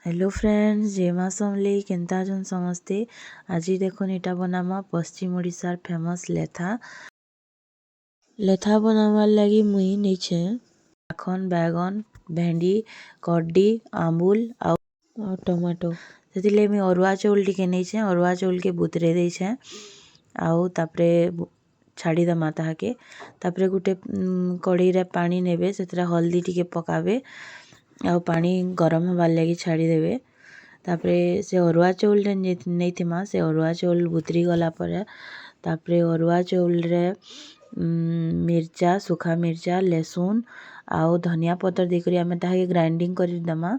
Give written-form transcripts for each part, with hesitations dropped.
Hello friends जय माँ समलेई केन्ता जन समस्ते। आज देखुन इटा बनामा पश्चिम ओडिशार फेमस लेथा। लेथा बनावार लगी मुई नहींछे माखन बैगन भेंडी कड्डी आंबुल आ टमाटो से मुई अरुआ चाउल टिके नहींछे। अरुआ चाउल के बुतरे देछे आउ तापरे छाड़ी दमा ताहाके। तापरे गुटे कड़ाई रे पानी नेबे सेतरे हल्दी टिके पकाबे आउ पानी गरम होबार लगी छाड़ी देबे। तापरे से अरुआ चाउल रे नैथिमा से अरुआ चाउल बुतरी गला परे तापरे अरुआ चाउल रे मिर्चा सुखा मिर्चा लहसुन आउ धनिया पतर देकरी आमे ताहाके ग्राइंडिंग करी दमा।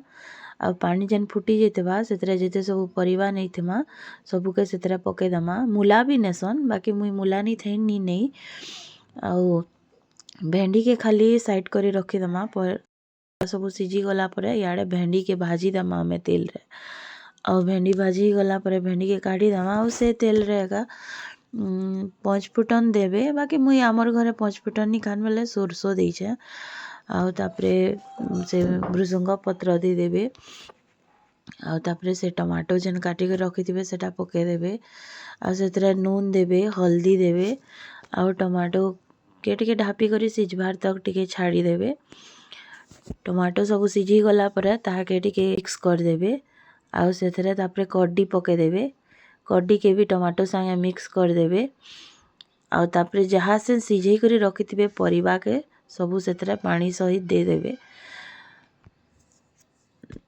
आ पानी जेन फुटी जेतेबा सेतरे जेते सब परिवा नैथिमा सबुके सेतरे पके दमा। मूला भी नेसन बाकी मुई मूला नहीं थैन नी नहीं। आउ भेंडी के खाली साइड करी रखी दमा पर सब सिझी गला परे याड़े भेंडी के भाजी दमा में तेल रे। आउ भेंडी भाजी गला परे भेंडी के काढ़ी दमा आउ से तेल रे एका पाँच फुटन देबे। बाकी मुई आमर घरे पाँच फुटन नी खान बेले सोरसो देइछे। आउ तापरे से भृसंग पत्र दे देबे आउ तापरे से टमाटो जेन काटी के रखिथिबे सेटा पके देबे। आउ सेतरे नून देबे हल्दी देबे आउ टमाटो के टिके ढापी करी सिझबार तक टिके छाड़ी देबे। टमाटो सब सिझी गला परे ताहाके टिके मिक्स कर देबे आउ सेथरे तापरे कड्डी पके देबे। कड्डी के भी टमाटो संगे मिक्स कर देबे आउ तापरे जहाँ से सिझेई करी रखिथिबे परिवा के सबु सेथरे पानी सहित दे देबे।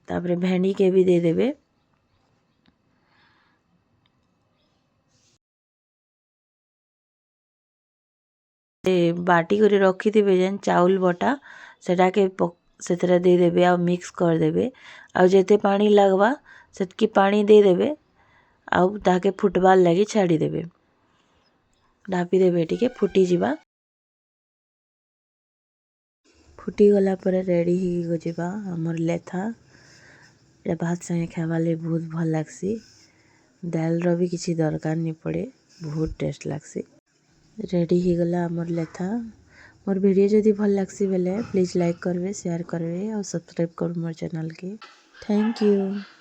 तापरे भेंडी के भी दे देबे। बाटी करी रखिथिबे जेन चाउल बटा सेटा के सेथरे दे देबे आउ मिक्स कर देबे। आउ जेते पानी लगबा सेतकी पानी दे देबे आउ ताके फुटबार लगी छाड़ी देबे। ढापी देबे टिके फुटी जिबा। फुटी गला परे रेडी ही जिबा हमर लेथा। ए भात संगे खाइबार लागी बहुत भल लागसी। दाल रो भी किछि दरकार नहीं पड़े बहुत टेस्ट लागसी। रेडी ही गला हमर लेथा। मोर वीडियो जदि भल लागसी बेले प्लीज लाइक करबे शेयर करबे और सब्सक्राइब कर मोर चैनल के। Thank you.